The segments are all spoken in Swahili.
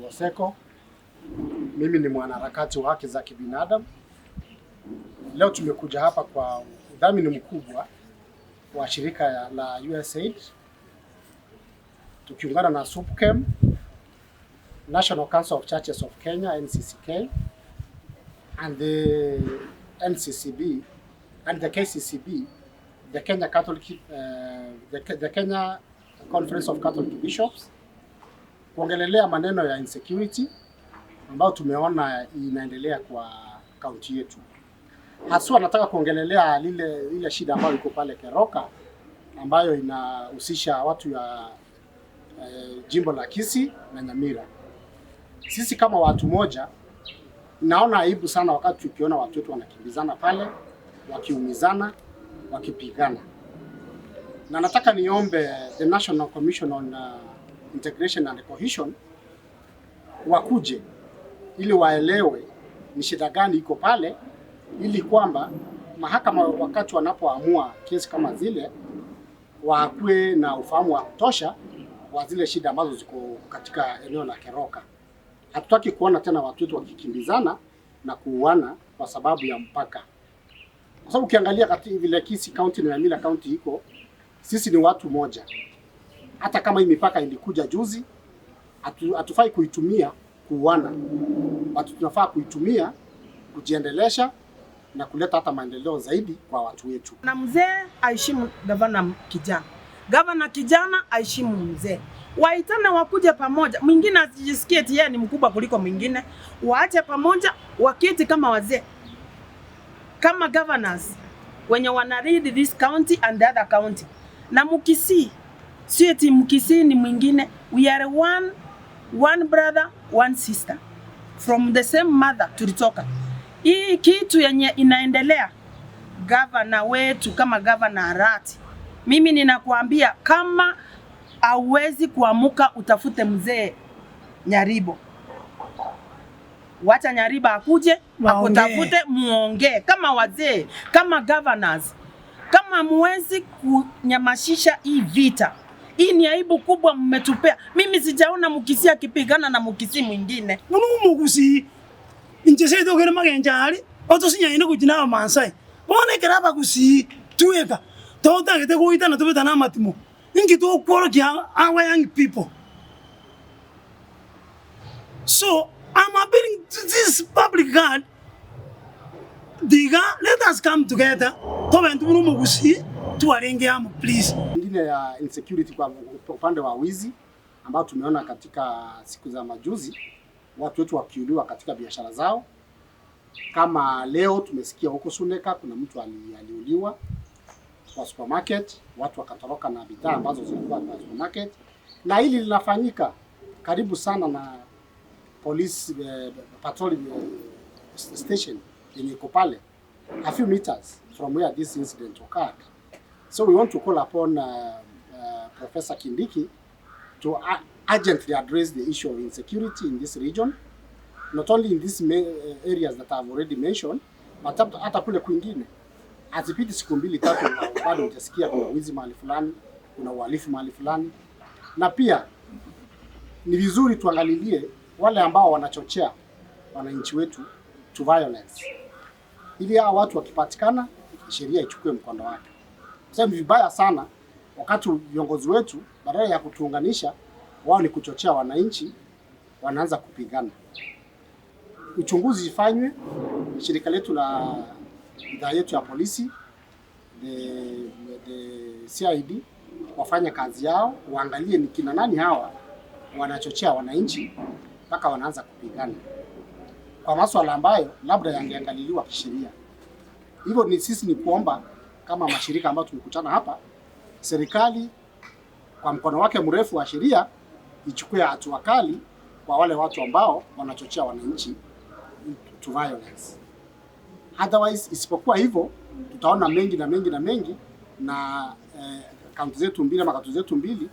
Seko, mimi ni mwanaharakati wa haki za kibinadamu. Leo tumekuja hapa kwa udhamini mkubwa wa shirika la USAID tukiungana na SUPKEM, National Council of Churches of Kenya NCCK, and the NCCB and the KCCB, the Kenya Catholic the Kenya Conference of Catholic Bishops, kuongelelea maneno ya insecurity ambayo tumeona inaendelea kwa kaunti yetu. Haswa nataka kuongelelea ile shida ambayo iko pale Keroka ambayo inahusisha watu ya jimbo la Kisii na Nyamira. Sisi kama watu moja naona aibu sana wakati tukiona watu wetu wanakimbizana pale, wakiumizana, wakipigana. Na nataka niombe the National Commission on Integration and Cohesion wakuje ili waelewe ni shida gani iko pale, ili kwamba mahakama wakati wanapoamua kesi kama zile wakuwe na ufahamu wa kutosha wa zile shida ambazo ziko katika eneo la Keroka. Hatutaki kuona tena watu wetu wakikimbizana na kuuana kwa sababu ya mpaka. Kwa sababu ukiangalia katika vile Kisii County na Nyamira County iko, sisi ni watu moja. Hata kama hii mipaka ilikuja juzi, hatufai kuitumia kuuana. Watu tunafaa kuitumia kujiendelesha na kuleta hata maendeleo zaidi kwa watu wetu. Na mzee aheshimu gavana kijana. Gavana kijana aheshimu mzee. Waitana wakuje pamoja. Mwingine asijisikie eti yeye ni mkubwa kuliko mwingine. Waache pamoja, waketi kama wazee. Kama governors wenye wana lead this county and the other county. Na Mkisii, sio eti Mkisii ni mwingine. We are one brother, one sister. From the same mother tulitoka. Hii kitu yenye inaendelea, gavana wetu kama gavana Arati, mimi ninakuambia kama hauwezi kuamuka utafute mzee Nyaribo. Wacha Nyariba akuje, akutafute muongee kama wazee, kama governors. Kama muwezi kunyamashisha hii vita. Hii ni aibu kubwa mmetupea. Mimi sijaona Mkisii akipigana na Mkisii mwingine. Mkisii inje sedo gere magenjari otosinya ine kujina amansai bone keraba Kisii tueka tota gete goita na tubeta na matimo ingi to kworo kya our young people. So I'm appealing to this public guard, diga, let us come together to ventu Mkisii tuarenge amu please. Ingine ya insecurity kwa upande wa wizi ambao tumeona katika siku za majuzi, watu wetu wakiuliwa katika biashara zao. Kama leo tumesikia huko Suneka kuna mtu aliuliwa kwa supermarket, watu wakatoroka na bidhaa ambazo zilikuwa kwa supermarket. Na hili linafanyika karibu sana na police patrol station yenye iko pale a few meters from where this incident occurred. So we want to call upon Professor Kindiki to urgently address the issue of insecurity in this region, not only in these areas that I've already mentioned, but hata kule kwingine. Azipiti siku mbili tatu bado utasikia kuna wizi mahali fulani, kuna uhalifu mahali fulani. Na pia ni vizuri tuangalilie wale ambao wanachochea wananchi wetu to violence. Ili hao watu wakipatikana, sheria ichukue mkondo wake. Sasa ni vibaya sana wakati viongozi wetu badala ya kutuunganisha, wao ni kuchochea wananchi, wanaanza kupigana. Uchunguzi ifanywe, shirika letu la idara yetu ya polisi, the CID, wafanye kazi yao, waangalie ni kina nani hawa wanachochea wananchi mpaka wanaanza kupigana. Kwa masuala ambayo labda yangeangaliliwa kisheria. Hivyo ni sisi ni kuomba kama mashirika ambayo tumekutana hapa, serikali kwa mkono wake mrefu wa sheria ichukue hatua kali kwa wale watu ambao wanachochea wananchi to violence. Otherwise, isipokuwa hivyo tutaona mengi na kaunti zetu mbili ama kaunti zetu mbili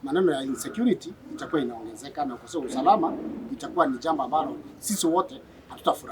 maneno ya insecurity itakuwa inaongezeka na ukosefu wa usalama itakuwa ni jambo ambalo sisi wote hatutafurahi.